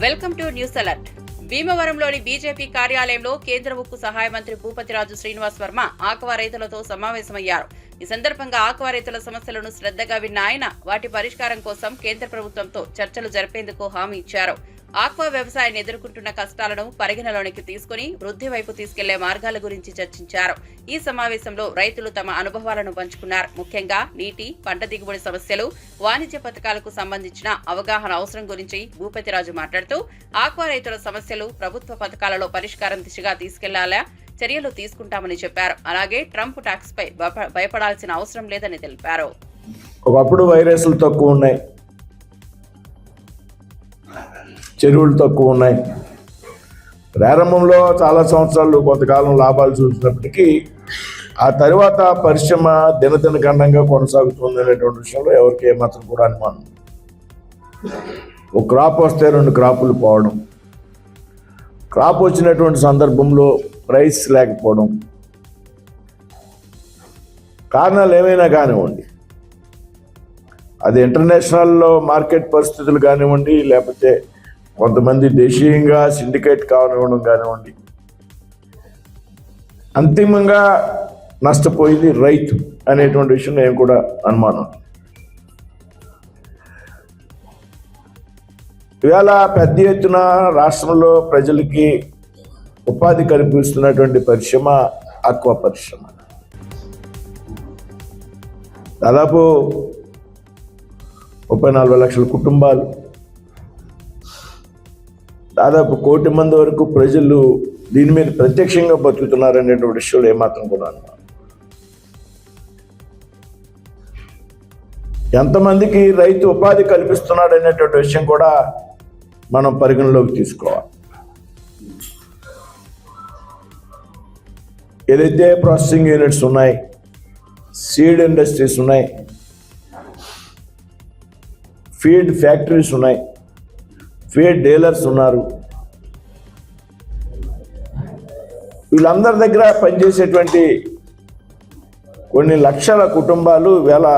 Welcome to news alert. భీమవరంలోని BJP కార్యాలయంలో కేంద్ర ఉక్కు సహాయ మంత్రి భూపతిరాజు శ్రీనివాస్ వర్మ ఆక్వా రైతులతో సమావేశమయ్యారు. ఈ సందర్భంగా ఆక్వా రైతుల సమస్యలను శ్రద్ధగా విన్న ఆయన వాటి పరిష్కారం కోసం కేంద్ర ప్రభుత్వంతో చర్చలు జరిపేందుకు హామీ ఇచ్చారు. ఆక్వా వ్యవసాయాన్ని ఎదుర్కొంటున్న కష్టాలను పరిగణలోనికి తీసుకుని వృద్ధి వైపు తీసుకెళ్లే మార్గాల గురించి చర్చించారు. ఈ సమావేశంలో రైతులు తమ అనుభవాలను పంచుకున్నారు. ముఖ్యంగా నీటి, పంట దిగుబడి సమస్యలు, వాణిజ్య పథకాలకు సంబంధించిన అవగాహన అవసరం గురించి భూపతిరాజు మాట్లాడుతూ ఆక్వా రైతుల సమస్యలు ప్రభుత్వ పథకాలలో పరిష్కారం దిశగా తీసుకెళ్లాలా చర్యలు తీసుకుంటామని చెప్పారు. అలాగే ట్రంప్ టాక్స్ పై భయపడాల్సిన అవసరం లేదని తెలిపారు. ఒకప్పుడు వైరస్లు తక్కువ ఉన్నాయి, చెరువులు తక్కువ ఉన్నాయి. ప్రారంభంలో చాలా సంవత్సరాలు కొంతకాలం లాభాలు చూసినప్పటికీ ఆ తర్వాత పరిశ్రమ దినదిన గండంగా కొనసాగుతుంది అనేటువంటి విషయంలో ఎవరికి ఏమాత్రం కూడా అనుమానం. ఒక క్రాప్ వస్తే 2 క్రాపులు పోవడం, క్రాప్ వచ్చినటువంటి సందర్భంలో ప్రైస్ లేకపోవడం, కారణాలు ఏమైనా కానివ్వండి, అది ఇంటర్నేషనల్లో మార్కెట్ పరిస్థితులు కానివ్వండి, లేకపోతే కొంతమంది దేశీయంగా సిండికేట్ కానివ్వడం కానివ్వండి, అంతిమంగా నష్టపోయింది రైతు అనేటువంటి విషయం నేను కూడా అనుమానం. ఇవాళ పెద్ద ఎత్తున రాష్ట్రంలో ప్రజలకి ఉపాధి కల్పిస్తున్నటువంటి పరిశ్రమ ఆక్వా పరిశ్రమ. దాదాపు 34 లక్షల కుటుంబాలు, దాదాపు 1 కోటి మంది వరకు ప్రజలు దీని మీద ప్రత్యక్షంగా బతుకుతున్నారనేటువంటి విషయంలో ఏమాత్రం కూడా అనుమానం. ఎంతమందికి రైతు ఉపాధి కల్పిస్తున్నాడు అనేటువంటి విషయం కూడా మనం పరిగణలోకి తీసుకోవాలి. ఏదైతే ప్రాసెసింగ్ యూనిట్స్ ఉన్నాయి, సీడ్ ఇండస్ట్రీస్ ఉన్నాయి, ఫీడ్ ఫ్యాక్టరీస్ ఉన్నాయి, ఫీడ్ డీలర్స్ ఉన్నారు, వీళ్ళందరి దగ్గర పనిచేసేటువంటి కొన్ని లక్షల కుటుంబాలు ఇవాళ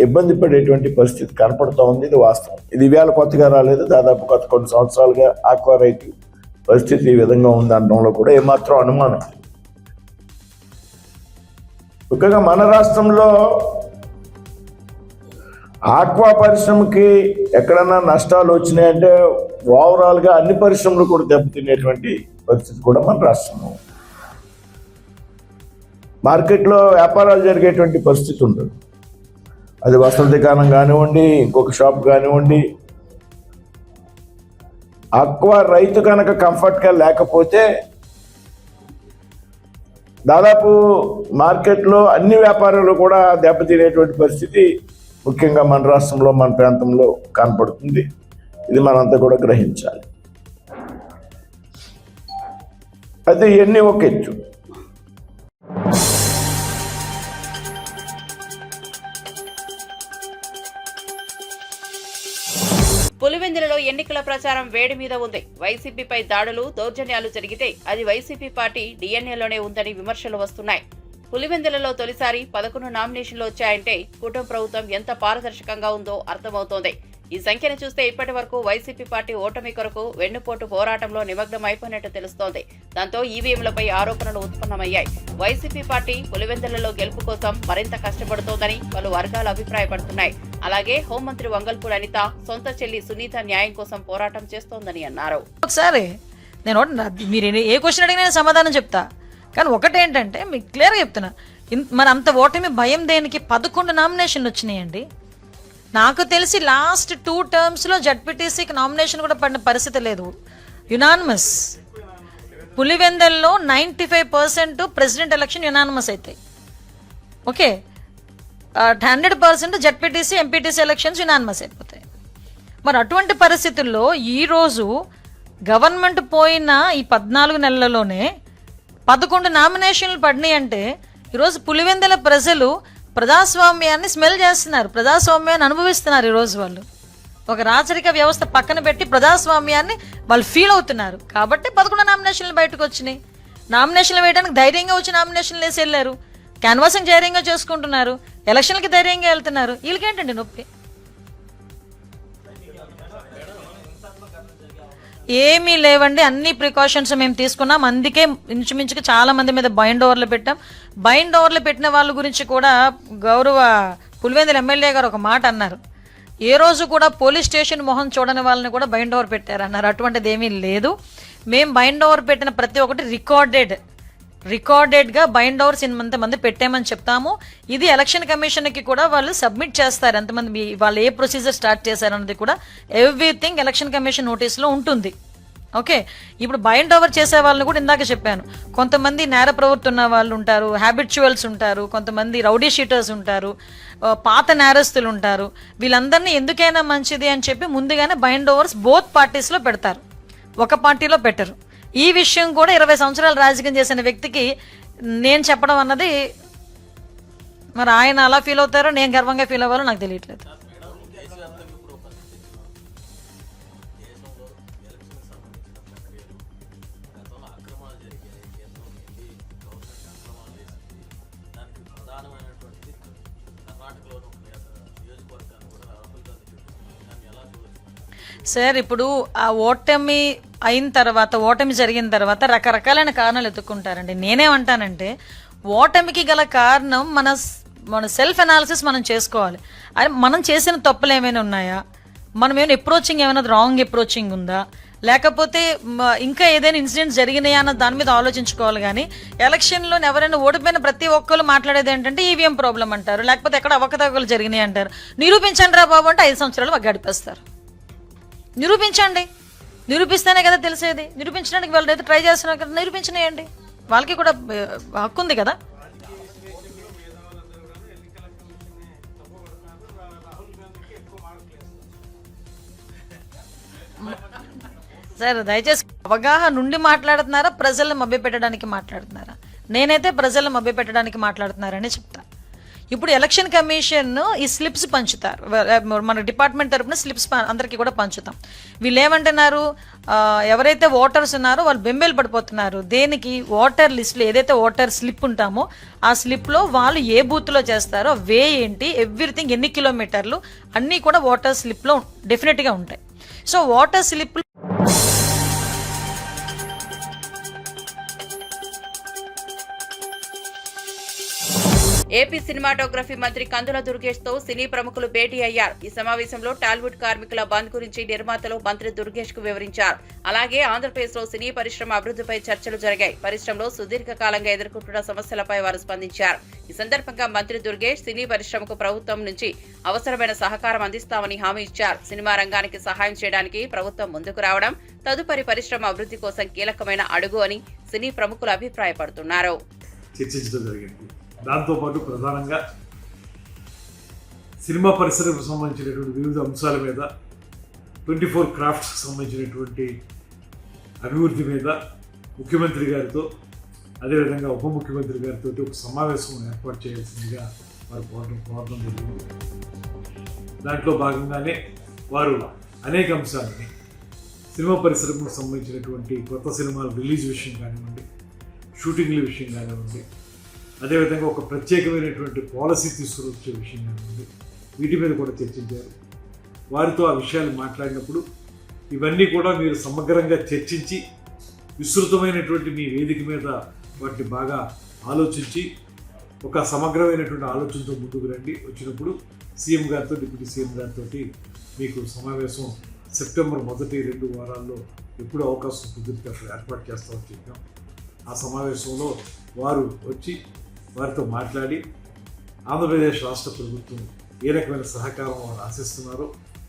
ఇబ్బంది పడేటువంటి పరిస్థితి కనపడుతూ ఉంది. ఇది వాస్తవం. ఇది ఇవాళ కొత్తగా రాలేదు. దాదాపు కొన్ని సంవత్సరాలుగా ఆక్వా రైతు పరిస్థితి ఈ విధంగా ఉందనడంలో కూడా ఏమాత్రం అనుమానం. ముఖ్యంగా మన రాష్ట్రంలో ఆక్వా పరిశ్రమకి ఎక్కడన్నా నష్టాలు వచ్చినాయంటే ఓవరాల్గా అన్ని పరిశ్రమలు కూడా దెబ్బతినేటువంటి పరిస్థితి కూడా మన రాష్ట్రంలో. మార్కెట్లో వ్యాపారాలు జరిగేటువంటి పరిస్థితి ఉంటుంది. అది వస్త్ర దుకాణం కానివ్వండి, ఇంకొక షాప్ కానివ్వండి. ఆక్వా రైతు కనుక కంఫర్ట్గా లేకపోతే దాదాపు మార్కెట్లో అన్ని వ్యాపారాలు కూడా దెబ్బతినేటువంటి పరిస్థితి ముఖ్యంగా మన రాష్ట్రంలో, మన ప్రాంతంలో కనపడుతుంది. ఇది మనంతా కూడా గ్రహించాలి. అయితే ఇవన్నీ ఒక ఎత్తు. పులివెందులలో ఎన్నికల ప్రచారం వేడి మీద ఉంది. వైసీపీపై దాడులు, దౌర్జన్యాలు జరిగితే అది వైసీపీ పార్టీ డిఎన్ఏలోనే ఉందని విమర్శలు వస్తున్నాయి. పులివెందులలో తొలిసారి 11 నామినేషన్లు వచ్చాయంటే కూటమి ప్రభుత్వం ఎంత పారదర్శకంగా ఉందో అర్థమవుతోంది. ఈ సంఖ్యను చూస్తే ఇప్పటి వరకు వైసీపీ పార్టీ ఓటమి కొరకు వెన్నుపోటు పోరాటంలో నిమగ్నం అయిపోయినట్టు తెలుస్తోంది. దాంతో ఈవీఎంలపై ఆరోపణలు ఉత్పన్నమయ్యాయి. వైసీపీ పార్టీ పులివెందులలో గెలుపు కోసం మరింత కష్టపడుతోందని పలు వర్గాలు అభిప్రాయపడుతున్నాయి. అలాగే హోంమంత్రి వంగల్పూడి అనిత సొంత చెల్లి సునీత న్యాయం కోసం పోరాటం చేస్తోందని అన్నారు. ఒకసారి మీరు ఏ క్వశ్చన్ అడిగినా సమాధానం చెప్తా, కానీ ఒకటేంటంటే మీకు క్లియర్గా చెప్తున్నా, మరి అంత ఓటమి భయం దేనికి? 11 నామినేషన్లు వచ్చినాయండి. నాకు తెలిసి లాస్ట్ 2 టర్మ్స్లో జడ్పీటీసీకి నామినేషన్ కూడా పడిన పరిస్థితి లేదు. యునానిమస్. పులివెందల్లో 95% ప్రెసిడెంట్ ఎలక్షన్ యునానిమస్ అవుతాయి. Okay, 100% ZPTC, MPTC elections unanimous అయిపోతాయి. మరి అటువంటి పరిస్థితుల్లో ఈరోజు గవర్నమెంట్ పోయిన ఈ 14 నెలలలోనే 11 నామినేషన్లు పడినాయి అంటే ఈరోజు పులివెందుల ప్రజలు ప్రజాస్వామ్యాన్ని స్మెల్ చేస్తున్నారు, ప్రజాస్వామ్యాన్ని అనుభవిస్తున్నారు. ఈరోజు వాళ్ళు ఒక రాచరిక వ్యవస్థ పక్కన పెట్టి ప్రజాస్వామ్యాన్ని వాళ్ళు ఫీల్ అవుతున్నారు. కాబట్టి 11 నామినేషన్లు బయటకు వచ్చినాయి. నామినేషన్లు వేయడానికి ధైర్యంగా వచ్చి నామినేషన్లు వేసి వెళ్ళారు. క్యాన్వాసింగ్ ధైర్యంగా చేసుకుంటున్నారు, ఎలక్షన్లకి ధైర్యంగా వెళ్తున్నారు. వీళ్ళకేంటండి నొప్పి? ఏమీ లేవండి, అన్ని ప్రికాషన్స్ మేము తీసుకున్నాం. అందుకే ఇంచుమించుగా చాలా మంది మీద బైండ్ ఓవర్లు పెట్టాం. బైండ్ ఓవర్లు పెట్టిన వాళ్ళ గురించి కూడా గౌరవ పులివెందుల ఎమ్మెల్యే గారు ఒక మాట అన్నారు, ఏ రోజు కూడా పోలీస్ స్టేషన్ మొహం చూడని వాళ్ళని కూడా బైండ్ ఓవర్ పెట్టారన్నారు. అటువంటిది ఏమీ లేదు. మేము బైండ్ ఓవర్ పెట్టిన ప్రతి ఒక్కటి రికార్డెడ్గా బైండ్ ఓవర్స్ ఇంతమంది పెట్టామని చెప్తాము. ఇది ఎలక్షన్ కమిషన్కి కూడా వాళ్ళు సబ్మిట్ చేస్తారు, ఎంతమంది వాళ్ళు ఏ ప్రొసీజర్ స్టార్ట్ చేశారన్నది కూడా ఎవ్రీథింగ్ ఎలక్షన్ కమిషన్ నోటీస్లో ఉంటుంది. ఓకే, ఇప్పుడు బైండ్ ఓవర్ చేసే వాళ్ళని కూడా ఇందాక చెప్పాను, కొంతమంది నేర ప్రవృత్తి ఉన్న వాళ్ళు ఉంటారు, హ్యాబిచువల్స్ ఉంటారు, కొంతమంది రౌడీ షీటర్స్ ఉంటారు, పాత నేరస్తులు ఉంటారు. వీళ్ళందరినీ ఎందుకైనా మంచిది అని చెప్పి ముందుగానే బైండ్ ఓవర్స్ బోత్ పార్టీస్లో పెడతారు, ఒక పార్టీలో పెట్టరు. ఈ విషయం కూడా 20 సంవత్సరాలు రాజకీయం చేసిన వ్యక్తికి నేను చెప్పడం అన్నది, మరి ఆయన అలా ఫీల్ అవుతారో నేను గర్వంగా ఫీల్ అవ్వాలో నాకు తెలియట్లేదు. సార్, ఇప్పుడు ఆ ఓటమి అయిన తర్వాత, ఓటమి జరిగిన తర్వాత రకరకాలైన కారణాలు ఎత్తుక్కుంటారండి. నేనేమంటానంటే ఓటమికి గల కారణం మన సెల్ఫ్ అనాలిసిస్ మనం చేసుకోవాలి. అరే, మనం చేసిన తప్పులు ఏమైనా ఉన్నాయా, మనం ఏమైనా అప్రోచింగ్ ఏమైనా రాంగ్ అప్రోచింగ్ ఉందా, లేకపోతే ఇంకా ఏదైనా ఇన్సిడెంట్స్ జరిగినాయా అన్న దాని మీద ఆలోచించుకోవాలి. కానీ ఎలక్షన్లో ఎవరైనా ఓడిపోయిన ప్రతి ఒక్కరు మాట్లాడేది ఏంటంటే ఈవీఎం ప్రాబ్లం అంటారు, లేకపోతే ఎక్కడ అవకతవకలు జరిగినాయి అంటారు. నిరూపించండి రా బాబు అంటే 5 సంవత్సరాలు మాకు గడిపేస్తారు. నిరూపించండి, నిరూపిస్తేనే కదా తెలిసేది. నిరూపించడానికి వాళ్ళు అయితే ట్రై చేస్తున్నారు కదా, నిరూపించినాయండి, వాళ్ళకి కూడా హక్కు ఉంది కదా. సార్, దయచేసి అవగాహన నుండి మాట్లాడుతున్నారా, ప్రజలను మభ్యపెట్టడానికి మాట్లాడుతున్నారా? నేనైతే ప్రజలను మభ్యపెట్టడానికి మాట్లాడుతున్నారని చెప్తా. ఇప్పుడు ఎలక్షన్ కమిషన్ ఈ స్లిప్స్ పంచుతారు, మన డిపార్ట్మెంట్ తరపున స్లిప్స్ అందరికీ కూడా పంచుతాం. వీళ్ళు ఏమంటున్నారు, ఎవరైతే ఓటర్స్ ఉన్నారో వాళ్ళు బెంబేలు పడిపోతున్నారు. దేనికి? ఓటర్ లిస్టులో ఏదైతే ఓటర్ స్లిప్ ఉంటామో ఆ స్లిప్లో వాళ్ళు ఏ బూత్లో చేస్తారో, వే ఏంటి, ఎవ్రీథింగ్, ఎన్ని కిలోమీటర్లు అన్నీ కూడా ఓటర్ స్లిప్లో డెఫినెట్గా ఉంటాయి. So voter slip AP cinematography మంత్రి కందుల దుర్గేష్ తో సినీ ప్రముఖులు భేటీ అయ్యారు. ఈ సమావేశంలో టాలీవుడ్ కార్మికుల బంద్ గురించి నిర్మాతలు మంత్రి దుర్గేష్ కు వివరించారు. అలాగే ఆంధ్రప్రదేశ్ లో సినీ పరిశ్రమ అభివృద్ధిపై చర్చలు జరిగాయి. పరిశ్రమలో సుదీర్ఘకాలంగా ఎదుర్కొంటున్న సమస్యలపై వారు స్పందించారు. ఈ సందర్భంగా మంత్రి దుర్గేష్ సినీ పరిశ్రమకు ప్రభుత్వం నుంచి అవసరమైన సహకారం అందిస్తామని హామీ ఇచ్చారు. సినిమా రంగానికి సహాయం చేయడానికి ప్రభుత్వం ముందుకు రావడం తదుపరి పరిశ్రమ అభివృద్ధి కోసం కీలకమైన అడుగు అని సినీ ప్రముఖులు అభిప్రాయపడుతున్నారు. దాంతోపాటు ప్రధానంగా సినిమా పరిశ్రమకు సంబంధించినటువంటి వివిధ అంశాల మీద, 24 క్రాఫ్ట్స్కి సంబంధించినటువంటి అభివృద్ధి మీద ముఖ్యమంత్రి గారితో, అదేవిధంగా ఉప ముఖ్యమంత్రి గారితో ఒక సమావేశం ఏర్పాటు చేయాల్సిందిగా వారు కోరడం జరిగింది. దాంట్లో భాగంగానే వారు అనేక అంశాలని, సినిమా పరిశ్రమకు సంబంధించినటువంటి కొత్త సినిమాల రిలీజ్ విషయం కానివ్వండి, షూటింగ్ల విషయం కానివ్వండి, అదేవిధంగా ఒక ప్రత్యేకమైనటువంటి పాలసీ తీసుకువచ్చే విషయం కానివ్వండి, వీటి మీద కూడా చర్చించారు. వారితో ఆ విషయాలు మాట్లాడినప్పుడు ఇవన్నీ కూడా మీరు సమగ్రంగా చర్చించి విస్తృతమైనటువంటి మీ వేదిక మీద వాటిని బాగా ఆలోచించి ఒక సమగ్రమైనటువంటి ఆలోచనతో ముందుకు రండి. వచ్చినప్పుడు సీఎం గారితో, డిప్యూటీ సీఎం గారితో మీకు సమావేశం సెప్టెంబర్ మొదటి 2 వారాల్లో ఎప్పుడు అవకాశం కుదిరితే అప్పుడు ఏర్పాటు చేస్తామని చెప్పాం. ఆ సమావేశంలో వారు వచ్చి వారితో మాట్లాడి ఆంధ్రప్రదేశ్ రాష్ట్ర ప్రభుత్వం ఏ రకమైన సహకారం వారు ఆశిస్తున్నారో,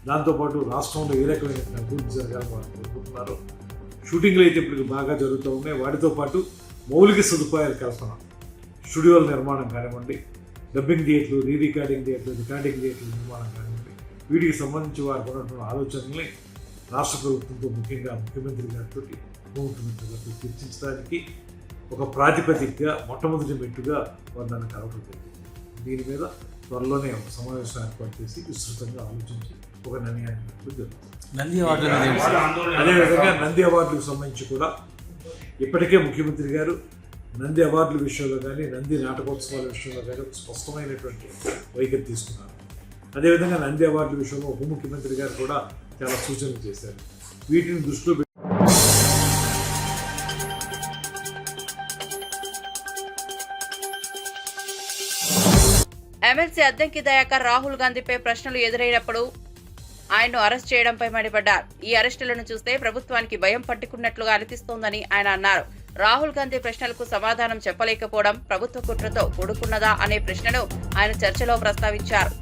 దాంతోపాటు రాష్ట్రంలో ఏ రకమైన అభివృద్ధి జరగాలని వారు కోరుకుంటున్నారో, షూటింగ్లు అయితే ఇప్పుడు బాగా జరుగుతూ ఉన్నాయి, వాటితో పాటు మౌలిక సదుపాయాల కల్పన, స్టూడియోల నిర్మాణం కానివ్వండి, డబ్బింగ్ థియేటర్లు, రికార్డింగ్ థియేటర్లు, రికార్డింగ్ థియేటర్ల నిర్మాణం కానివ్వండి, వీటికి సంబంధించి వారు ఉన్నటువంటి ఆలోచనల్ని రాష్ట్ర ప్రభుత్వంతో, ముఖ్యంగా ముఖ్యమంత్రి గారితో, ఉప ముఖ్యమంత్రి గారితో చర్చించడానికి ఒక ప్రాతిపదికగా మొట్టమొదటి మెట్టుగా వారు నన్ను కలవడం జరిగింది. దీని మీద త్వరలోనే ఒక సమావేశం ఏర్పాటు చేసి విస్తృతంగా ఆలోచించి ఒక నిర్ణయాన్ని జరుగుతుంది. అదేవిధంగా నంది అవార్డులకు సంబంధించి కూడా ఇప్పటికే ముఖ్యమంత్రి గారు నంది అవార్డుల విషయంలో కానీ, నంది నాటకోత్సవాల విషయంలో కానీ ఒక స్పష్టమైనటువంటి వైఖరి తీసుకున్నారు. అదేవిధంగా నంది అవార్డుల విషయంలో ఉప ముఖ్యమంత్రి గారు కూడా చాలా సూచనలు చేశారు. వీటిని దృష్టిలో ఎమ్మెల్సీ అద్దంకి దయాకర్ రాహుల్ గాంధీపై ప్రశ్నలు ఎదురైనప్పుడు ఆయన్ను అరెస్ట్ చేయడంపై మండిపడ్డారు. ఈ అరెస్టులను చూస్తే ప్రభుత్వానికి భయం పట్టుకున్నట్లుగా అనిపిస్తోందని ఆయన అన్నారు. రాహుల్ గాంధీ ప్రశ్నలకు సమాధానం చెప్పలేకపోవడం ప్రభుత్వ కుట్రతో కూడుకున్నదా అనే ప్రశ్నను ఆయన చర్చలో ప్రస్తావించారు.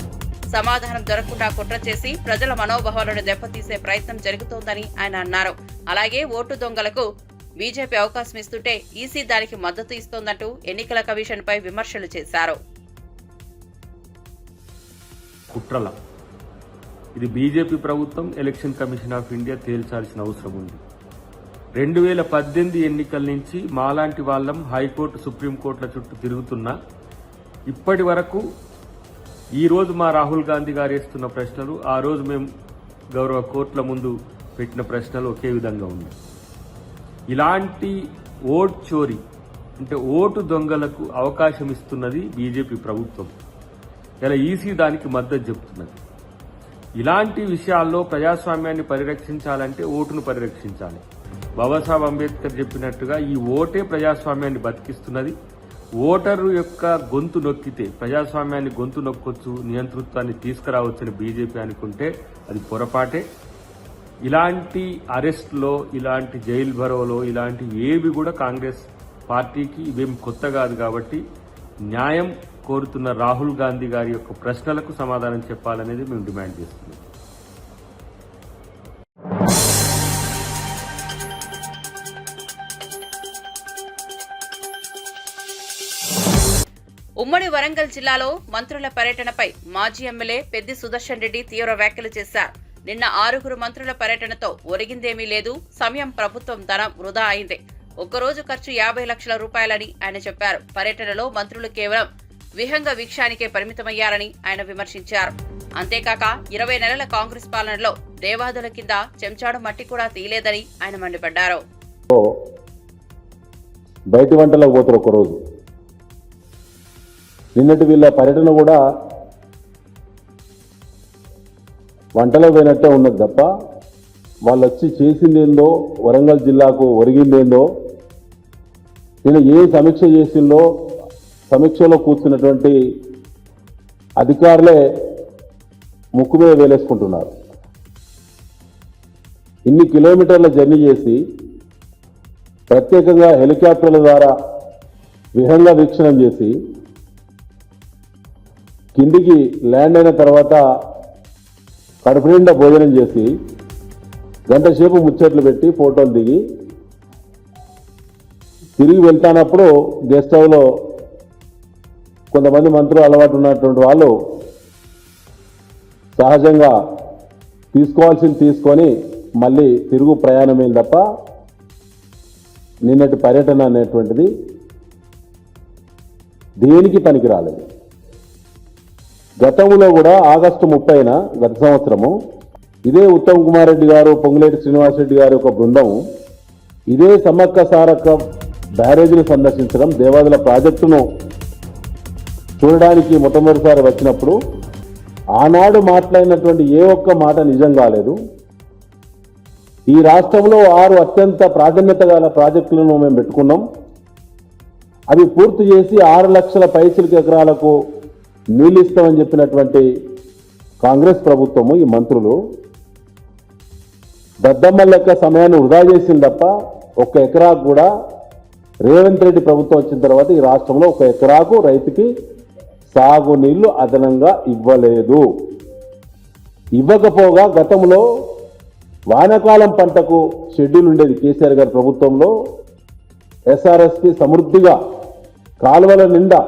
సమాధానం దొరకకుండా కుట్ర చేసి ప్రజల మనోభావాలను దెబ్బతీసే ప్రయత్నం జరుగుతోందని ఆయన అన్నారు. అలాగే ఓటు దొంగలకు బీజేపీ అవకాశం ఇస్తుంటే ఈసీ దానికి మద్దతు ఇస్తోందంటూ ఎన్నికల కమిషన్ పై విమర్శలు చేశారు. కుట్రల ఇది బీజేపీ ప్రభుత్వం, ఎలక్షన్ కమిషన్ ఆఫ్ ఇండియా తేల్చాల్సిన అవసరం ఉంది. 2018 ఎన్నికల నుంచి మాలాంటి వాళ్ళం హైకోర్టు, సుప్రీంకోర్టుల చుట్టూ తిరుగుతున్నా ఇప్పటి వరకు ఈ రోజు మా రాహుల్ గాంధీ గారు వేస్తున్న ప్రశ్నలు, ఆ రోజు మేము గౌరవ కోర్టుల ముందు పెట్టిన ప్రశ్నలు ఒకే విధంగా ఉన్నాయి. ఇలాంటి ఓట్ చోరీ అంటే ఓటు దొంగలకు అవకాశం ఇస్తున్నది బీజేపీ ప్రభుత్వం. ఇలా ఈసీ దానికి మద్దతు చెబుతున్నది. ఇలాంటి విషయాల్లో ప్రజాస్వామ్యాన్ని పరిరక్షించాలంటే ఓటును పరిరక్షించాలి. బాబాసాహెబ్ అంబేద్కర్ చెప్పినట్టుగా ఈ ఓటే ప్రజాస్వామ్యాన్ని బతికిస్తున్నది. ఓటరు యొక్క గొంతు నొక్కితే ప్రజాస్వామ్యాన్ని గొంతు నొక్కొచ్చు, నియంతృత్వాన్ని తీసుకురావచ్చని బీజేపీ అనుకుంటే అది పొరపాటే. ఇలాంటి అరెస్ట్లో, ఇలాంటి జైలు భరోలో ఇలాంటి ఏవి కూడా కాంగ్రెస్ పార్టీకి ఇవేం కొత్త కాదు. కాబట్టి న్యాయం కోరుతున్న రాహుల్ గాంధీ గారి యొక్క ప్రశ్నలకు సమాధానం చెప్పాలనేది మేము డిమాండ్ చేస్తున్నాం. ఉమ్మడి వరంగల్ జిల్లాలో మంత్రుల పర్యటనపై మాజీ ఎమ్మెల్యే పెద్ది సుదర్శన్ రెడ్డి తీవ్ర వ్యాఖ్యలు చేశారు. నిన్న 6 మంత్రుల పర్యటనతో ఒరిగిందేమీ లేదు, సమయం, ప్రభుత్వం ధనం వృధా అయింది. ఒక్కరోజు ఖర్చు 50 లక్షల రూపాయలని ఆయన చెప్పారు. పర్యటనలో మంత్రులు కేవలం విహంగ వీక్షానికే పరిమితమయ్యారని ఆయన విమర్శించారు. అంతేకాక 20 నెలల కాంగ్రెస్ పాలనలో దేవాదుల కింద చెంచాడు మట్టి కూడా తీయలేదని ఆయన మండిపడ్డారు. బయటి వంటలకు పోతారు ఒకరోజు. నిన్నటి వీళ్ళ పర్యటన కూడా వంటలో పోయినట్టే ఉన్నది తప్ప వాళ్ళు వచ్చి చేసిందేందో, వరంగల్ జిల్లాకు ఒరిగిందేందో, నేను ఏ సమీక్ష చేసిందో సమీక్షలో కూర్చున్నటువంటి అధికారులే ముక్కు మీద వేలేసుకుంటున్నారు. ఇన్ని కిలోమీటర్ల జర్నీ చేసి ప్రత్యేకంగా హెలికాప్టర్ల ద్వారా విహంగ వీక్షణం చేసి కిందికి ల్యాండ్ అయిన తర్వాత కడుపు నిండా భోజనం చేసి గంట సేపు ముచ్చట్లు పెట్టి ఫోటోలు దిగి తిరిగి వెళ్తానప్పుడు గెస్ట్ హౌస్లో కొంతమంది మంత్రులు అలవాటు ఉన్నటువంటి వాళ్ళు సహజంగా తీసుకోవాల్సింది తీసుకొని మళ్ళీ తిరుగు ప్రయాణమే తప్ప నిన్నటి పర్యటన అనేటువంటిది దేనికి పనికి రాలేదు. గతంలో కూడా ఆగస్టు 30న గత సంవత్సరము ఇదే ఉత్తమ్ కుమార్ రెడ్డి గారు, పొంగులేటి శ్రీనివాసరెడ్డి గారి ఒక బృందం ఇదే సమ్మక్క సారక్క బ్యారేజీని సందర్శించడం, దేవాదుల ప్రాజెక్టును చూడడానికి మొట్టమొదటిసారి వచ్చినప్పుడు ఆనాడు మాట్లాడినటువంటి ఏ ఒక్క మాట నిజం కాలేదు. ఈ రాష్ట్రంలో 6 అత్యంత ప్రాధాన్యత గల ప్రాజెక్టులను మేము పెట్టుకున్నాం. అవి పూర్తి చేసి 6 లక్షల పైచిలకు ఎకరాలకు నీళ్ళు ఇస్తామని చెప్పినటువంటి కాంగ్రెస్ ప్రభుత్వము, ఈ మంత్రులు దద్దమ్మ లెక్క సమయాన్ని వృధా చేసింది తప్ప 1 ఎకరాకు కూడా రేవంత్ రెడ్డి ప్రభుత్వం వచ్చిన తర్వాత ఈ రాష్ట్రంలో 1 ఎకరాకు రైతుకి సాగు నీళ్లు అదనంగా ఇవ్వలేదు. ఇవ్వకపోగా గతంలో వానాకాలం పంటకు షెడ్యూల్ ఉండేది కేసీఆర్ గారి ప్రభుత్వంలో. ఎస్ఆర్ఎస్పి సమృద్ధిగా కాలువల నిండా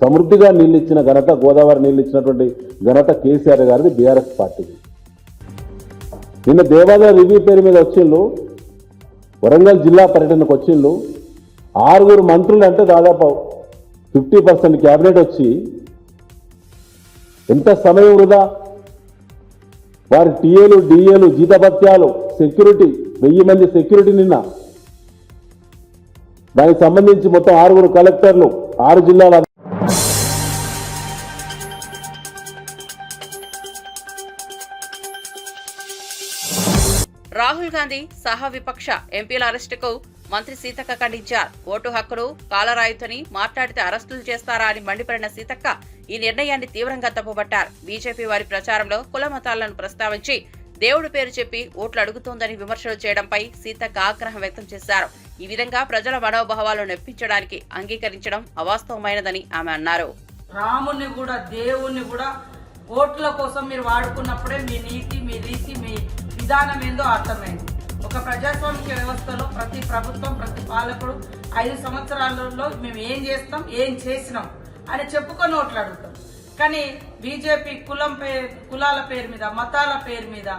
సమృద్ధిగా నీళ్ళు ఇచ్చిన ఘనత, గోదావరి నీళ్ళు ఇచ్చినటువంటి ఘనత కేసీఆర్ గారిది, బీఆర్ఎస్ పార్టీది. నిన్న దేవాదాయ రివ్యూ పేరు మీద వచ్చిండ్రు, వరంగల్ జిల్లా పర్యటనకు వచ్చిండ్రు. 6 మంత్రులు అంటే దాదాపు 50% క్యాబినెట్ వచ్చి ఎంత సమయం వృధా. వారి టీఏలు, డిఏలు, జీతభత్యాలు, సెక్యూరిటీ 1000 మంది సెక్యూరిటీ నిన్న. దానికి సంబంధించి మొత్తం 6 కలెక్టర్లు, 6 జిల్లాల రాహుల్ గాంధీ సహా విపక్ష ఎంపీల అరెస్టుకు మంత్రి సీతక్క ఖండించారు. ఓటు హక్కును కాలరాయుతని మాట్లాడితే అరెస్టులు చేస్తారా అని మండిపడిన సీతక్క ఈ నిర్ణయాన్ని తీవ్రంగా తప్పుపట్టారు. బీజేపీ వారి ప్రచారంలో కుల మతాలను ప్రస్తావించి దేవుడి పేరు చెప్పి ఓట్లు అడుగుతోందని విమర్శలు చేయడంపై సీతక్క ఆగ్రహం వ్యక్తం చేశారు. ఈ విధంగా ప్రజల మనోభావాలను నెప్పించడానికి అంగీకరించడం అవాస్తవమైనదని ఆమె అన్నారు. రాముని కూడా దేవుణ్ణి కూడా ఓట్ల కోసం మీరు వాడుకున్నప్పుడే మీ నీతి, మీ రీతి, మీ విధానం ఏందో అర్థమైంది. ఒక ప్రజాస్వామిక వ్యవస్థలో ప్రతి ప్రభుత్వం, ప్రతి పాలకుడు 5 సంవత్సరాలలో మేము ఏం చేస్తాం, ఏం చేసినాం అని చెప్పుకొని ఓట్లు అడుగుతాం. కానీ బీజేపీ కులాల పేరు మీద, మతాల పేరు మీద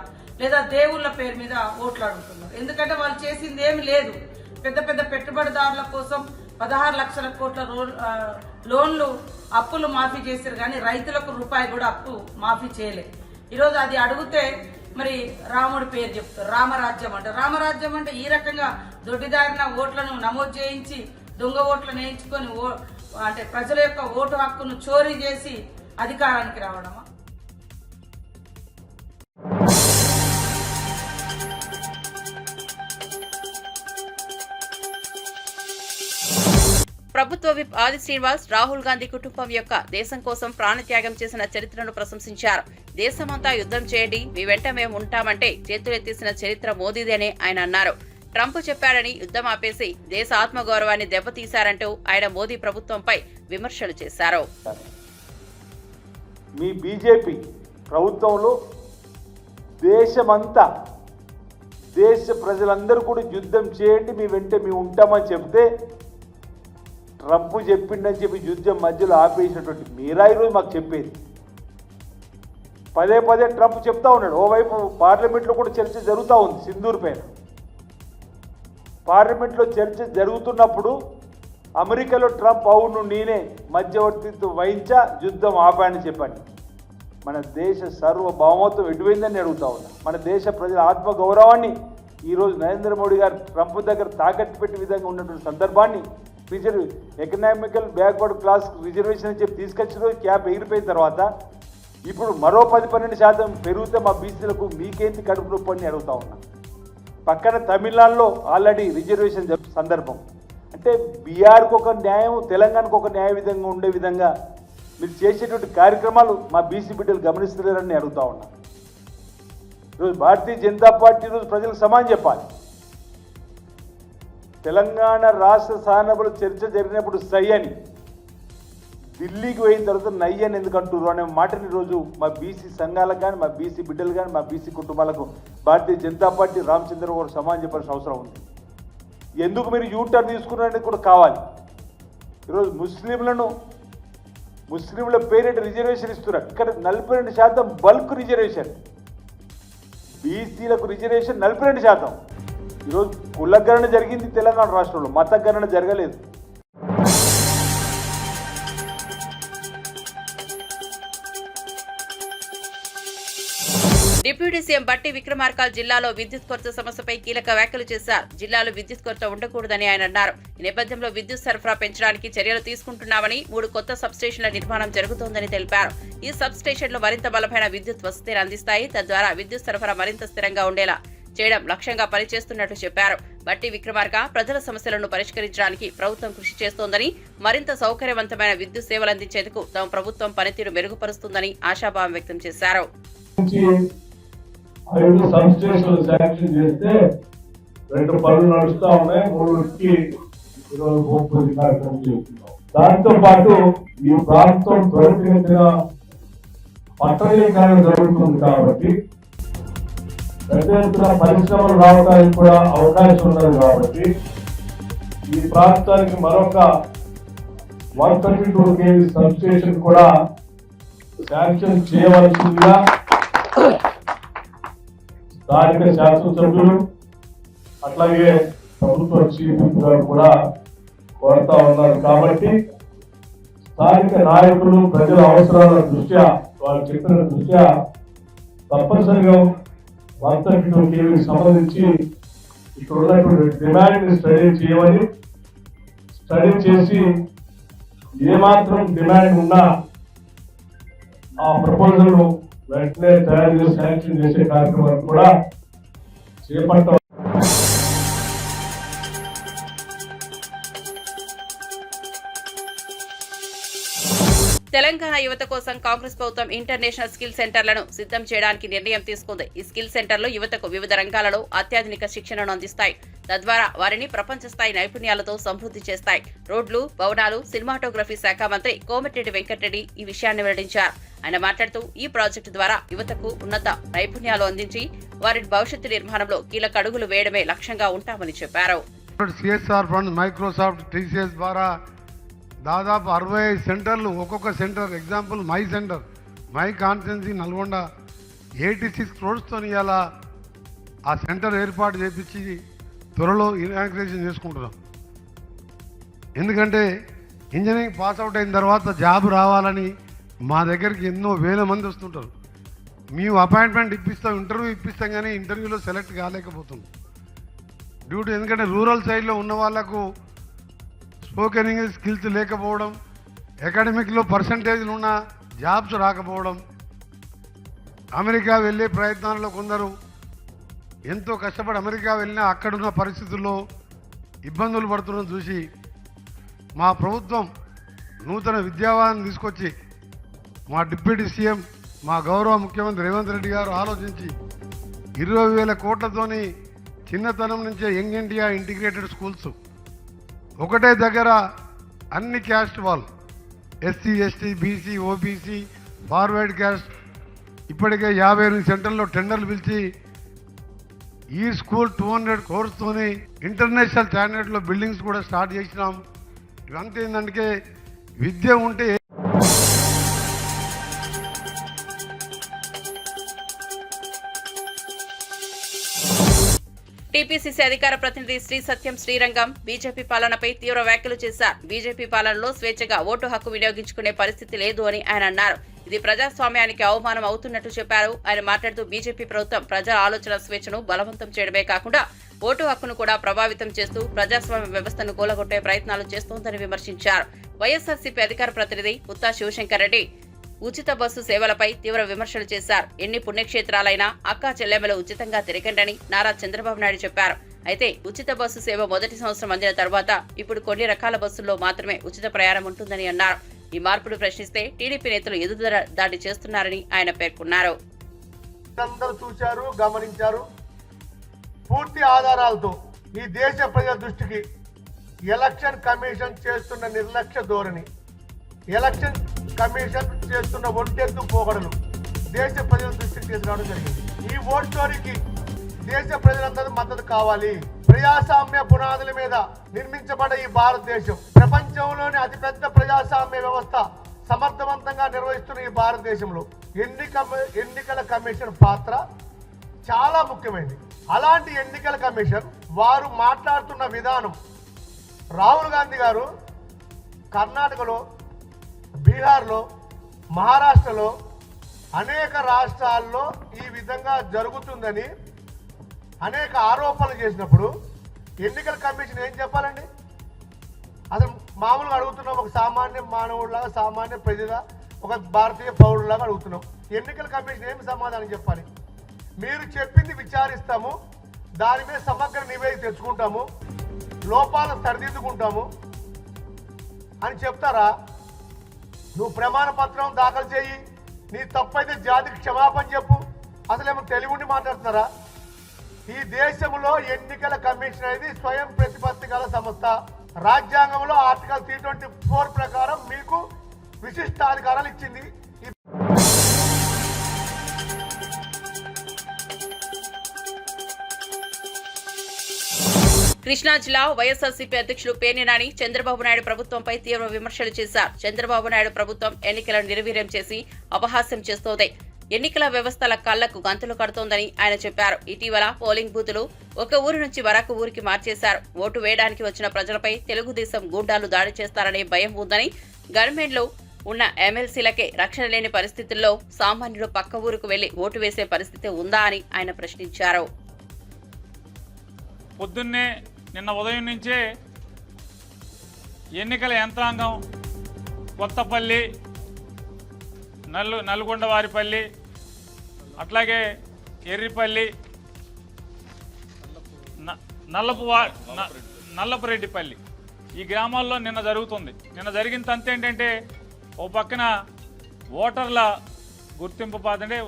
లేదా దేవుళ్ళ పేరు మీద ఓట్లు అడుగుతున్నారు. ఎందుకంటే వాళ్ళు చేసింది ఏమి లేదు. పెద్ద పెద్ద పెట్టుబడిదారుల కోసం 16 లక్షల కోట్ల లోన్లు అప్పులు మాఫీ చేశారు, కానీ రైతులకు రూపాయి కూడా అప్పు మాఫీ చేయలే. ఈరోజు అది అడిగితే మరి రాముడి పేరు చెప్తారు, రామరాజ్యం అంటే. రామరాజ్యం అంటే ఈ రకంగా దొడ్డిదారిన ఓట్లను నమోదు చేయించి దొంగ ఓట్లను వేయించుకొని అంటే ప్రజల యొక్క ఓటు హక్కును చోరీ చేసి అధికారానికి రావడమా? ప్రభుత్వ విప్ ఆది శ్రీనివాస్ రాహుల్ గాంధీ కుటుంబం యొక్క దేశం కోసం ప్రాణత్యాగం చేసిన చరిత్రను ప్రశంసించారు. దేశమంతా యుద్ధం చేయండి, మీ వెంట మేము ఉంటామంటే చేతులెత్తేసిన చరిత్ర మోదీదేనే ఆయన అన్నారు. ట్రంప్ చెప్పాడని యుద్ధం ఆపేసి దేశ ఆత్మగౌరవాన్ని దెబ్బతీశారంటూ ఆయన మోదీ ప్రభుత్వంపై విమర్శలు చేశారు. మీ బీజేపీ ప్రభుత్వంలో దేశమంతా, దేశ ప్రజలందరూ కూడా యుద్ధం చేయండి, మీ వెంట మేము ఉంటామని చెప్తే ట్రంప్ చెప్పిండని చెప్పి యుద్ధం మధ్యలో ఆపేసినటువంటి మీరా ఈరోజు మాకు చెప్పేది. పదే పదే ట్రంప్ చెప్తా ఉన్నాడు. ఓవైపు పార్లమెంట్లో కూడా చర్చ జరుగుతూ ఉంది సింధూర్ పైన. పార్లమెంట్లో చర్చ జరుగుతున్నప్పుడు అమెరికాలో ట్రంప్ అవును నేనే మధ్యవర్తిత్వం వహించా, యుద్ధం ఆపాయని చెప్పండి. మన దేశ సార్వభౌమత్వం ఎటువైందని అడుగుతా ఉన్నా. మన దేశ ప్రజల ఆత్మగౌరవాన్ని ఈరోజు నరేంద్ర మోడీ గారు ట్రంప్ దగ్గర తాకట్టు పెట్టే విధంగా ఉన్నటువంటి సందర్భాన్ని ఎకనామికల్ బ్యాక్వర్డ్ క్లాస్ రిజర్వేషన్ అని చెప్పి తీసుకొచ్చిన రోజు క్యాప్ ఎగిరిపోయిన తర్వాత ఇప్పుడు మరో 10-12% పెరిగితే మా బీసీలకు మీకేంటి కడుపు నొప్పి అని అడుగుతా ఉన్నా. పక్కన తమిళనాడులో ఆల్రెడీ రిజర్వేషన్ సందర్భం అంటే బీహార్కు ఒక న్యాయం, తెలంగాణకు ఒక న్యాయ విధంగా ఉండే విధంగా మీరు చేసేటువంటి కార్యక్రమాలు మా బీసీ బిడ్డలు గమనిస్తలేరని అడుగుతా ఉన్నా. ఈరోజు భారతీయ జనతా పార్టీ ఈరోజు ప్రజలకు సమానం చెప్పాలి. తెలంగాణ రాష్ట్ర స్థానములు చర్చ జరిగినప్పుడు సై అని, ఢిల్లీకి పోయిన తర్వాత నై అని ఎందుకు అంటున్నారు అనే మాటని ఈరోజు మా బీసీ సంఘాలకు కానీ, మా బీసీ బిడ్డలు కానీ, మా బీసీ కుటుంబాలకు భారతీయ జనతా పార్టీ రామచంద్ర గారు సమానం చెప్పాల్సిన అవసరం ఉంది. ఎందుకు మీరు యూటర్న్ తీసుకున్నారనేది కూడా కావాలి. ఈరోజు ముస్లింల పేరెంట్ రిజర్వేషన్ ఇస్తున్నారు. ఇక్కడ 42% బల్క్ రిజర్వేషన్, బీసీలకు రిజర్వేషన్ 42%. ఈరోజు కులగణన జరిగింది తెలంగాణ రాష్ట్రంలో, మతగణన జరగలేదు. డిప్యూటీ సీఎం బట్టి విక్రమార్క జిల్లాలో విద్యుత్ కొరత సమస్యపై కీలక వ్యాఖ్యలు చేశారు. జిల్లాలో విద్యుత్ కొరత ఉండకూడదని ఆయన అన్నారు. ఈ నేపథ్యంలో విద్యుత్ సరఫరా పెంచడానికి చర్యలు తీసుకుంటున్నామని 3 కొత్త సబ్స్టేషన్ల నిర్మాణం జరుగుతోందని తెలిపారు. ఈ సబ్స్టేషన్లు మరింత బలమైన విద్యుత్ వసతిని అందిస్తాయి. తద్వారా విద్యుత్ సరఫరా మరింత స్థిరంగా ఉండేలా చేయడం లక్ష్యంగా పనిచేస్తున్నట్టు చెప్పారు. బట్టి విక్రమార్క ప్రజల సమస్యలను పరిష్కరించడానికి ప్రభుత్వం కృషి చేస్తోందని, మరింత సౌకర్యవంతమైన విద్యుత్ సేవలు అందించేందుకు తమ ప్రభుత్వం పనితీరు మెరుగుపరుస్తుందని ఆశాభావం వ్యక్తం చేశారు. 5 సబ్స్టేషన్లు శాంక్షన్ చేస్తే 2 పనులు నడుస్తా ఉన్నాయి. 3కి ఈరోజు భూమి కార్యక్రమం చేస్తున్నాం. దాంతో పాటు ఈ ప్రాంతం త్వరితగతిన పట్టణీకరణ జరుగుతుంది కాబట్టి పెద్ద ఎత్తున పరిశ్రమలు రావడానికి కూడా అవకాశం ఉన్నది. కాబట్టి ఈ ప్రాంతానికి మరొక 132 kV సబ్స్టేషన్ కూడా శాంక్షన్ చేయవలసిందిగా స్థానిక శాసనసభ్యులు అట్లాగే ప్రభుత్వ చీఫ్ గారు కూడా కోరుతా ఉన్నారు. కాబట్టి స్థానిక నాయకులు ప్రజల అవసరాల దృష్ట్యా, వాళ్ళు చెప్పిన దృష్ట్యా తప్పనిసరిగా 132 kV సంబంధించి ఇక్కడ ఉన్నటువంటి డిమాండ్ ని స్టడీ చేయమని, స్టడీ చేసి ఏమాత్రం డిమాండ్ ఉన్నా ఆ ప్రపోజల్ వెంటనే తయారు చేసి శాంక్షన్ చేసే కార్యక్రమాన్ని కూడా చేపట్టాలి. తెలంగాణ యువత కోసం కాంగ్రెస్ ప్రభుత్వం ఇంటర్నేషనల్ స్కిల్ సెంటర్లను సిద్ధం చేయడానికి నిర్ణయం తీసుకుంది. ఈ స్కిల్ సెంటర్లు యువతకు వివిధ రంగాలలో అత్యాధునిక శిక్షణను అందిస్తాయి. తద్వారా వారిని ప్రపంచ స్థాయి నైపుణ్యాలతో సమృద్ధి చేస్తాయి. రోడ్లు, భవనాలు, సినిమాటోగ్రఫీ శాఖ మంత్రి కోమటిరెడ్డి వెంకటరెడ్డి ఈ విషయాన్ని వెల్లడించారు. ఆయన మాట్లాడుతూ ఈ ప్రాజెక్టు ద్వారా యువతకు ఉన్నత నైపుణ్యాలు అందించి వారి భవిష్యత్తు నిర్మాణంలో కీలక అడుగులు వేయడమే లక్ష్యంగా ఉంటామని చెప్పారు. సిఎస్ఆర్ ఫండ్, మైక్రోసాఫ్ట్, టీసీఎస్ ద్వారా దాదాపు 65 సెంటర్లు, ఒక్కొక్క centre example my centre, my constituency Nalgonda 86 crores ఇవాళ ఆ సెంటర్ ఏర్పాటు చేపించి త్వరలో ఇనాగ్రేషన్ చేసుకుంటున్నాం. ఎందుకంటే ఇంజనీరింగ్ పాస్ అవుట్ అయిన తర్వాత జాబ్ రావాలని మా దగ్గరికి ఎన్నో వేల మంది వస్తుంటారు. మేము అపాయింట్మెంట్ ఇప్పిస్తాం, ఇంటర్వ్యూ ఇప్పిస్తాం, కానీ ఇంటర్వ్యూలో సెలెక్ట్ కాలేకపోతున్నాం డ్యూటీ. ఎందుకంటే రూరల్ సైడ్లో ఉన్న వాళ్ళకు స్పోకెన్ ఇంగ్లీష్ స్కిల్స్ లేకపోవడం, అకాడమిక్లో పర్సంటేజ్లు ఉన్న జాబ్స్ రాకపోవడం, అమెరికా వెళ్ళే ప్రయత్నాల్లో కొందరు ఎంతో కష్టపడి అమెరికా వెళ్ళినా అక్కడున్న పరిస్థితుల్లో ఇబ్బందులు పడుతున్న చూసి మా ప్రభుత్వం నూతన విద్యావాన్ని తీసుకొచ్చి మా డిప్యూటీ సీఎం, మా గౌరవ ముఖ్యమంత్రి రేవంత్ రెడ్డి గారు ఆలోచించి 20,000 కోట్లతోని చిన్నతనం నుంచే యంగ్ ఇండియా ఇంటిగ్రేటెడ్ స్కూల్స్ ఒకటే దగ్గర అన్ని క్యాస్ట్ వాళ్ళు, SC, ST, BC, OBC, forward caste, ఇప్పటికే 58 సెంటర్లో టెండర్లు పిలిచి ఈ స్కూల్ 200 crores ఇంటర్నేషనల్ స్టాండర్డ్లో బిల్డింగ్స్ కూడా స్టార్ట్ చేసినాం. ఇవంతా ఏంటంటే విద్య ఉంటే టీపీసీసీ అధికార ప్రతినిధి శ్రీ సత్యం శ్రీరంగం బీజేపీ పాలనపై తీవ్ర వ్యాఖ్యలు చేశారు. బీజేపీ పాలనలో స్వేచ్ఛగా ఓటు హక్కు వినియోగించుకునే పరిస్థితి లేదు అని ఆయన అన్నారు. ఇది ప్రజాస్వామ్యానికి అవమానం అవుతున్నట్టు చెప్పారు. ఆయన మాట్లాడుతూ బీజేపీ ప్రభుత్వం ప్రజల ఆలోచన స్వేచ్ఛను బలవంతం చేయడమే కాకుండా ఓటు హక్కును కూడా ప్రభావితం చేస్తూ ప్రజాస్వామ్య వ్యవస్థను కూలగొట్టే ప్రయత్నాలు చేస్తోందని విమర్శించారు. వైఎస్ఆర్సీపీ అధికార ప్రతినిధి పుత్తా శివశంకర్ రెడ్డి ఉచిత బస్సు సేవలపై తీవ్ర విమర్శలు చేశారు. ఎన్ని పుణ్యక్షేత్రాలైనా అక్కా చెల్లెమ్మలు ఉచితంగా తిరగండని నారా చంద్రబాబు నాయుడు చెప్పారు. అయితే ఉచిత బస్సు సేవ మొదటి సంవత్సరం అందిన తర్వాత ఇప్పుడు కొన్ని రకాల బస్సుల్లో మాత్రమే ఉచిత ప్రయాణం ఉంటుందని అన్నారు. ఈ మార్పును ప్రశ్నిస్తే టీడీపీ నేతలు ఎదురు దాడి చేస్తున్నారని ఆయన పేర్కొన్నారు. అందరూ చూశారు, గమనించారు. పూర్తి ఆధారాలతో ఈ దేశ ప్రజల దృష్టికి ఎలక్షన్ కమిషన్ చేస్తున్న నిర్లక్ష్య ధోరణి, ఎలక్షన్ కమిషన్ చేస్తున్న ఒంటెత్తు పోగడలు దేశ ప్రజల దృష్టికి తీసుకురావడం జరిగింది. ఈ ఓట్ స్టోరీకి దేశ ప్రజలందరూ మద్దతు కావాలి. ప్రజాస్వామ్య పునాదుల మీద నిర్మించబడ్డ ఈ భారతదేశం, ప్రపంచంలోని అతిపెద్ద ప్రజాస్వామ్య వ్యవస్థ సమర్థవంతంగా నిర్వహిస్తున్న ఈ భారతదేశంలో ఎన్నికల కమిషన్ పాత్ర చాలా ముఖ్యమైనది. అలాంటి ఎన్నికల కమిషన్ వారు మాట్లాడుతున్న విధానం, రాహుల్ గాంధీ గారు కర్ణాటకలో, బీహార్లో, మహారాష్ట్రలో అనేక రాష్ట్రాల్లో ఈ విధంగా జరుగుతుందని అనేక ఆరోపణలు చేసినప్పుడు ఎన్నికల కమిషన్ ఏం చెప్పాలండి? అసలు మామూలుగా అడుగుతున్నాం, ఒక సామాన్య మానవుడిలాగా, సామాన్య ప్రజగా, ఒక భారతీయ పౌరులాగా అడుగుతున్నాం. ఎన్నికల కమిషన్ ఏమి సమాధానం చెప్పాలి? మీరు చెప్పింది విచారిస్తాము, దాని మీద సమగ్ర నివేదిక తెచ్చుకుంటాము, లోపాలను సరిదిద్దుకుంటాము అని చెప్తారా? నువ్వు ప్రమాణ పత్రం దాఖలు చేయి, నీ తప్పైతే జాతికి క్షమాపణ చెప్పు. అసలేమో తెలివి ఉండి మాట్లాడుతున్నారా? ఈ దేశంలో ఎన్నికల కమిషన్ అనేది స్వయం ప్రతిపత్తి గల సంస్థ. రాజ్యాంగంలో ఆర్టికల్ 324 ప్రకారం మీకు విశిష్టాధికారాలు ఇచ్చింది. కృష్ణా జిల్లా వైఎస్ఆర్సీపీ అధ్యక్షులు పేర్ని నాని చంద్రబాబు నాయుడు ప్రభుత్వంపై తీవ్ర విమర్శలు చేశారు. చంద్రబాబు నాయుడు ప్రభుత్వం ఎన్నికలను నిర్వీర్యం చేసి అపహాస్యం చేస్తోంది, ఎన్నికల వ్యవస్థల కళ్లకు గంతులు కడుతోందని ఆయన చెప్పారు. ఇటీవల పోలింగ్ బూతులు ఒక ఊరి నుంచి మరొక ఊరికి మార్చేశారు. ఓటు వేయడానికి వచ్చిన ప్రజలపై తెలుగుదేశం గూండాలు దాడి చేస్తారనే భయం ఉందని, గవర్నమెంట్లో ఉన్న ఎమ్మెల్సీలకే రక్షణ లేని పరిస్థితుల్లో సామాన్యుడు పక్క ఊరుకు వెళ్లి ఓటు వేసే పరిస్థితి ఉందా అని ఆయన ప్రశ్నించారు. పొద్దున్నే నిన్న ఉదయం నుంచే ఎన్నికల యంత్రాంగం కొత్తపల్లి, నల్గొండవారిపల్లి, అట్లాగే ఎర్రిపల్లి, నల్లపురెడ్డిపల్లి ఈ గ్రామాల్లో నిన్న జరుగుతుంది. నిన్న జరిగిన తంతు ఏంటంటే ఓ పక్కన ఓటర్ల గుర్తింపు అంటే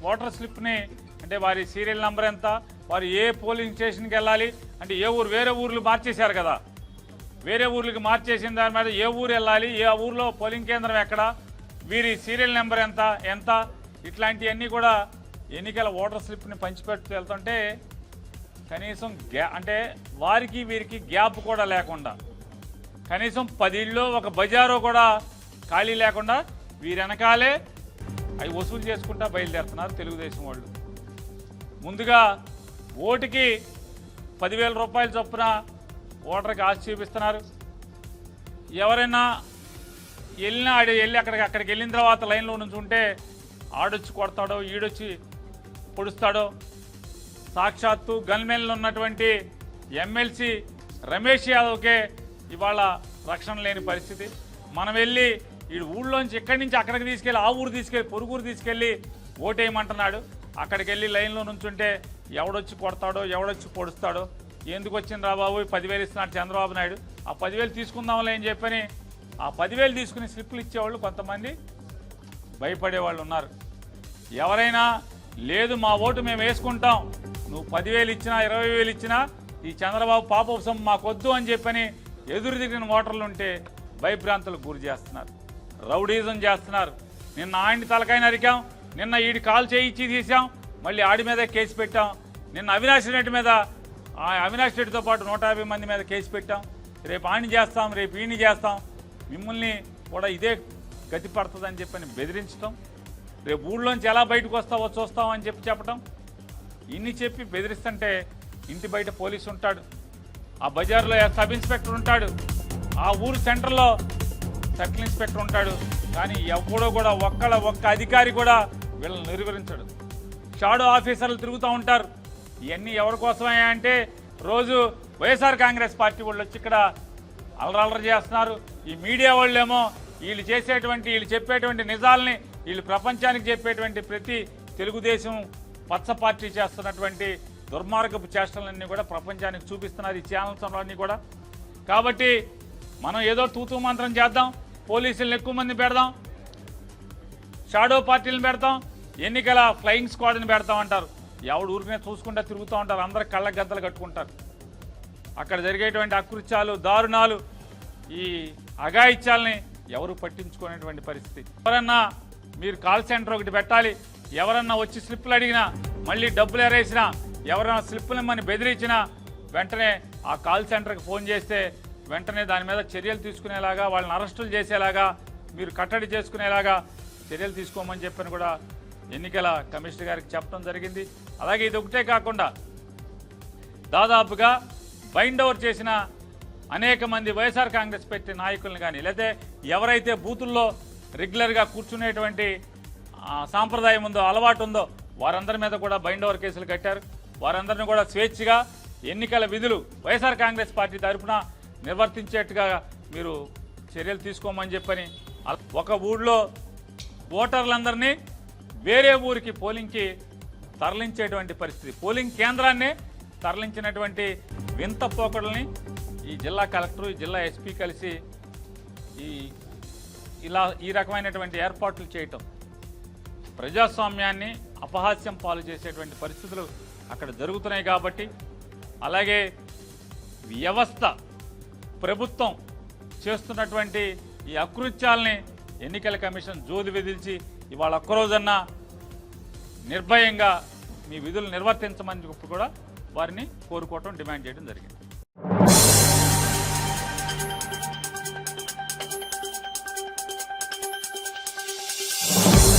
ఓటర్ స్లిప్ని అంటే వారి సీరియల్ నెంబర్ ఎంత, వారు ఏ పోలింగ్ స్టేషన్కి వెళ్ళాలి అంటే ఏ ఊరు, వేరే ఊర్లు మార్చేశారు కదా, వేరే ఊర్లకి మార్చేసిన దాని మీద ఏ ఊరు వెళ్ళాలి, ఏ ఊర్లో పోలింగ్ కేంద్రం ఎక్కడ, వీరి సీరియల్ నెంబర్ ఎంత ఇట్లాంటివన్నీ కూడా ఎన్నికల ఓటర్ స్లిప్ని పంచిపెడుతూ వెళ్తుంటే కనీసం అంటే వారికి వీరికి గ్యాప్ కూడా లేకుండా కనీసం 10 ఇళ్ళు ఒక బజారు కూడా ఖాళీ లేకుండా వీరి వెనకాలే అవి వసూలు చేసుకుంటా బయలుదేరుతున్నారు తెలుగుదేశం వాళ్ళు. ముందుగా ఓటుకి 10,000 రూపాయల చొప్పున ఓటర్కి ఆశ చూపిస్తున్నారు. ఎవరైనా వెళ్ళినా వెళ్ళి అక్కడికి వెళ్ళిన తర్వాత లైన్లో నుంచి ఉంటే ఆడొచ్చి కొడతాడో, ఈడొచ్చి పొడుస్తాడో. సాక్షాత్తు గన్మెన్లు ఉన్నటువంటి ఎమ్మెల్సీ రమేష్ యాదవ్కే ఇవాళ రక్షణ లేని పరిస్థితి. మనం వెళ్ళి ఈ ఊళ్ళోంచి ఇక్కడి నుంచి అక్కడికి తీసుకెళ్ళి ఆ ఊరు తీసుకెళ్ళి పొరుగురు తీసుకెళ్ళి ఓటేయమంటున్నాడు. అక్కడికి వెళ్ళి లైన్లో నుంచుంటే ఎవడొచ్చి కొడతాడో, ఎవడొచ్చి పొడుస్తాడో. ఎందుకు వచ్చింది రా బాబు 10,000 ఇస్తున్నాడు చంద్రబాబు నాయుడు, ఆ 10,000 తీసుకుందాంలే అని చెప్పని ఆ 10,000 తీసుకుని స్లిప్పులు ఇచ్చేవాళ్ళు కొంతమంది భయపడేవాళ్ళు ఉన్నారు. ఎవరైనా లేదు మా ఓటు మేము వేసుకుంటాం, నువ్వు 10,000 ఇచ్చినా 20,000 ఇచ్చినా ఈ చంద్రబాబు పాపం మాకొద్దు అని చెప్పని ఎదురు దిగిన ఓటర్లు ఉంటే భయభ్రాంతులకు గురి చేస్తున్నారు, రౌడీజం చేస్తున్నారు. నిన్న ఆయన్ని తలకాయ నరికాం, నిన్న ఈడి కాలు చేయించి తీసాం, మళ్ళీ ఆడి మీద కేసు పెట్టాం. నిన్న అవినాష్ రెడ్డి మీద అవినాష్ రెడ్డితో పాటు 150 మంది మీద కేసు పెట్టాం. రేపు ఆడిని చేస్తాం, రేపు ఈయన్ని చేస్తాం, మిమ్మల్ని కూడా ఇదే గతి పడుతుందని చెప్పని బెదిరించడం, రేపు ఊళ్ళోంచి ఎలా బయటకు వస్తావో చూస్తామని చెప్పటం, ఇన్ని చెప్పి బెదిరిస్తుంటే ఇంటి బయట పోలీసు ఉంటాడు, ఆ బజార్లో సబ్ ఇన్స్పెక్టర్ ఉంటాడు, ఆ ఊరు సెంటర్లో సర్కిల్ ఇన్స్పెక్టర్ ఉంటాడు. కానీ ఎవడో కూడా ఒక్క అధికారి కూడా వీళ్ళని నిర్వహించడు. షాడో ఆఫీసర్లు తిరుగుతూ ఉంటారు. ఇవన్నీ ఎవరి కోసమే అంటే రోజు వైఎస్ఆర్ కాంగ్రెస్ పార్టీ వాళ్ళు వచ్చి ఇక్కడ అలరలరి చేస్తున్నారు. ఈ మీడియా వాళ్ళేమో వీళ్ళు చెప్పేటువంటి నిజాలని వీళ్ళు ప్రపంచానికి చెప్పేటువంటి ప్రతి తెలుగుదేశం పచ్చ పార్టీ చేస్తున్నటువంటి దుర్మార్గపు చేష్టలన్నీ కూడా ప్రపంచానికి చూపిస్తున్నారు ఈ ఛానల్స్ అన్నీ కూడా. కాబట్టి మనం ఏదో తూతూ మంత్రం చేద్దాం, పోలీసులను ఎక్కువ మంది పెడదాం, షాడో పార్టీలను పెడతాం, ఎన్నికల ఫ్లయింగ్ స్క్వాడ్ని పెడతాం అంటారు. ఎవడు ఊరికనే చూసుకుంటా తిరుగుతూ ఉంటారు, అందరు కళ్ళ గద్దలు కట్టుకుంటారు. అక్కడ జరిగేటువంటి అకృత్యాలు, దారుణాలు, ఈ అఘాయిత్యాలని ఎవరు పట్టించుకునేటువంటి పరిస్థితి. ఎవరన్నా మీరు కాల్ సెంటర్ ఒకటి పెట్టాలి, ఎవరన్నా వచ్చి స్లిప్పులు అడిగినా, మళ్ళీ డబ్బులు ఎరేసినా, ఎవరైనా స్లిప్పులు ఇమ్మని బెదిరించినా వెంటనే ఆ కాల్ సెంటర్కి ఫోన్ చేస్తే వెంటనే దాని మీద చర్యలు తీసుకునేలాగా, వాళ్ళని అరెస్టులు చేసేలాగా, మీరు కట్టడి చేసుకునేలాగా చర్యలు తీసుకోమని చెప్పని కూడా ఎన్నికల కమిషనర్ గారికి చెప్పడం జరిగింది. అలాగే ఇది ఒకటే కాకుండా దాదాపుగా బైండ్ ఓవర్ చేసిన అనేక మంది వైఎస్ఆర్ కాంగ్రెస్ పార్టీ నాయకులను కానీ, లేదా ఎవరైతే బూతుల్లో రెగ్యులర్గా కూర్చునేటువంటి సాంప్రదాయం ఉందో, అలవాటు ఉందో వారందరి మీద కూడా బైండ్ ఓవర్ కేసులు కట్టారు. వారందరినీ కూడా స్వేచ్ఛగా ఎన్నికల విధులు వైఎస్ఆర్ కాంగ్రెస్ పార్టీ తరఫున నిర్వర్తించేట్టుగా మీరు చర్యలు తీసుకోమని చెప్పని, ఒక ఊళ్ళో ఓటర్లందరినీ వేరే ఊరికి పోలింగ్కి తరలించేటువంటి పరిస్థితి, పోలింగ్ కేంద్రాన్ని తరలించినటువంటి వింత పోకడల్ని ఈ జిల్లా కలెక్టర్, ఈ జిల్లా ఎస్పీ కలిసి ఈ రకమైనటువంటి ఏర్పాట్లు చేయటం ప్రజాస్వామ్యాన్ని అపహాస్యం పాలు చేసేటువంటి పరిస్థితులు అక్కడ జరుగుతున్నాయి. కాబట్టి అలాగే వ్యవస్థ, ప్రభుత్వం చేస్తున్నటువంటి ఈ అకృత్యాలని ఎన్నికల కమిషన్ జోది విధించి ఇవాళ ఒక్కరోజన్నా నిర్భయంగా మీ విధులు నిర్వర్తించమని కూడా వారిని కోరుకోవటం, డిమాండ్ చేయడం జరిగింది.